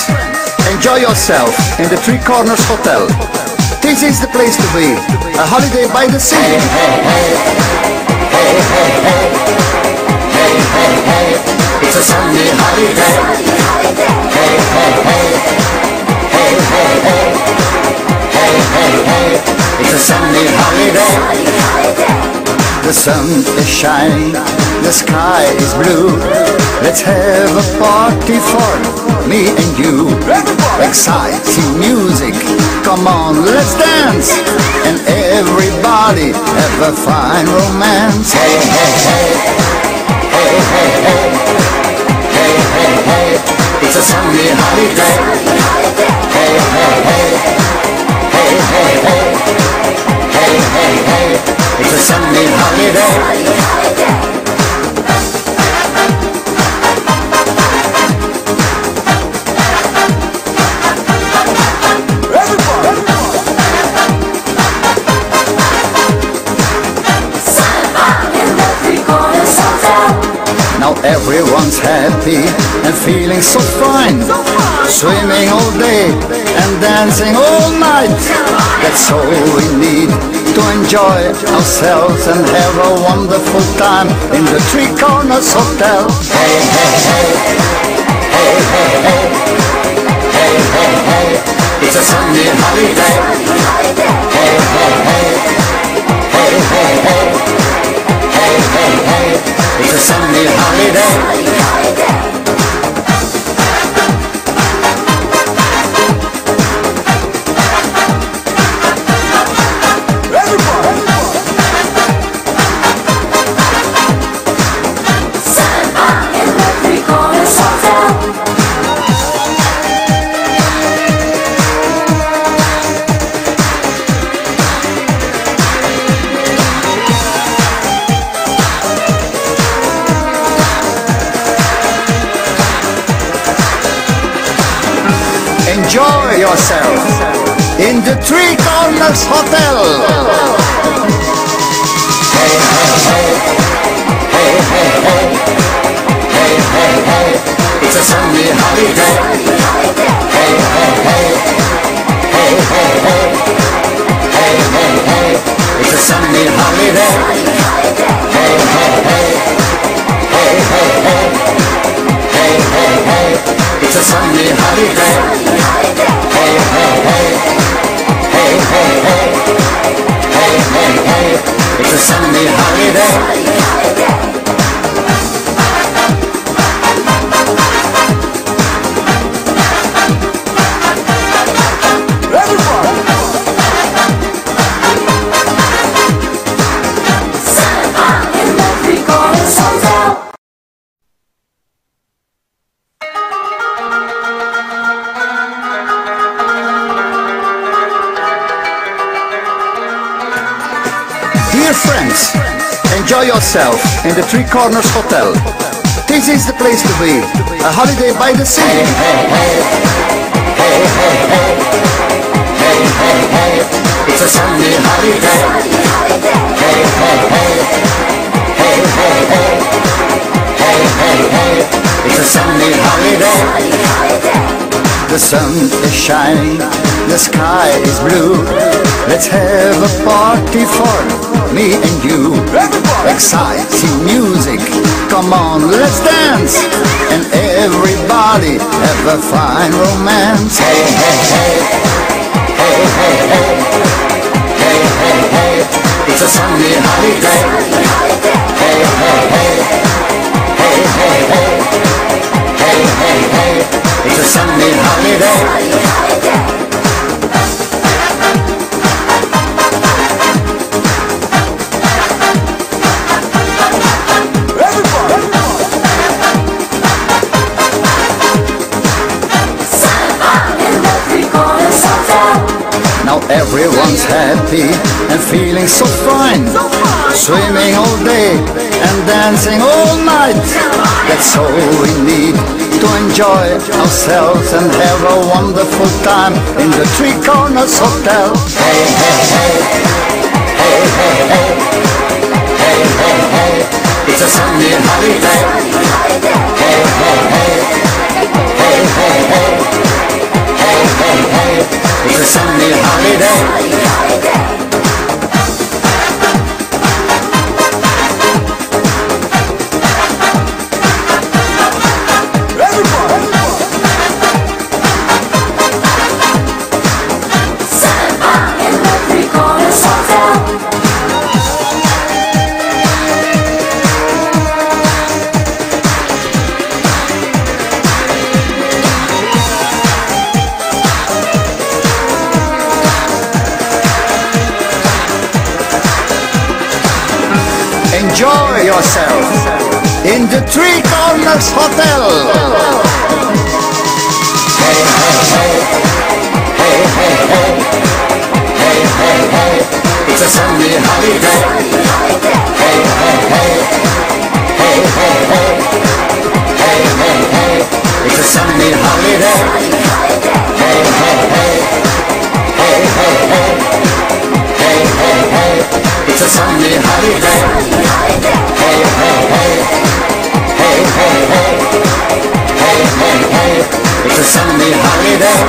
friends, enjoy yourself in the Three Corners Hotel. This is the place to be, a holiday by the sea. Hey, hey, hey, hey, hey, hey, hey, hey, hey, it's a Sunday holiday. Hey, hey, hey, hey, hey, hey, hey, hey, hey, it's a Sunday holiday. The sun is shining, the sky is blue. Let's have a party for me and you. Exciting music, come on, let's dance. And everybody have a fine romance. Hey, hey, hey, hey, hey, hey, hey, hey, hey, it's a Sunday holiday. Hey, hey, hey, hey, hey, hey, hey, hey, hey, it's a Sunday holiday. Now everyone's happy and feeling so fine. Swimming all day and dancing all night. That's all we need to enjoy ourselves and have a wonderful time in the Three Corners Hotel. Hey, hey, hey, hey, hey, hey, hey, hey, hey, it's a Sunday holiday. Hey, hey, hey, hey, hey, hey, hey, hey, hey, it's a Sunday holiday. Enjoy yourself in the Three Corners Hotel. Hey, hey, hey, hey, hey, hey, hey, hey, hey, it's a Sunday holiday. Hey, hey, hey, hey, hey, hey, hey, hey, hey, it's a Sunday holiday. Hey, hey, hey, hey, hey, hey, hey, hey, hey, it's a Sunday holiday. Hey, hey, hey, hey, hey, hey, hey, hey, hey, it's a Sunday holiday. Dear friends, enjoy yourself in the Three Corners Hotel. This is the place to be, a holiday by the sea. Hey, hey, hey, hey, hey, hey, hey, hey, hey, it's a Sunday holiday. Hey, hey, hey, hey, hey, hey, hey, hey, hey, it's a Sunday holiday. The sun is shining, the sky is blue. Let's have a party for me and you. Exciting music, come on, let's dance. And everybody have a fine romance. Hey, hey, hey, hey, hey, hey, hey, hey, hey, it's a Sunday holiday. Hey, hey, hey, hey, hey, hey, hey, hey, hey, it's a Sunday holiday. Now everyone's happy and feeling so fine. Swimming all day and dancing all night. That's all we need to enjoy ourselves and have a wonderful time in the Three Corners Hotel. Hey, hey, hey, hey, hey, hey, hey, hey, hey, it's a Sunday holiday. Hey, hey, hey, hey, It's a Sunday holiday. Enjoy yourself in the Three Corners Hotel. Hey, hey, hey, hey, hey, hey, hey, hey, hey, it's a Sunday holiday. Hey, hey, hey, hey, hey, hey, hey, hey, hey, it's a Sunday holiday. Hey, hey, hey, hey, hey, hey, hey, hey, hey, it's a Sunday holiday. Hey, hey, hey, hey, hey, hey, hey, hey, hey, it's a Sunday holiday.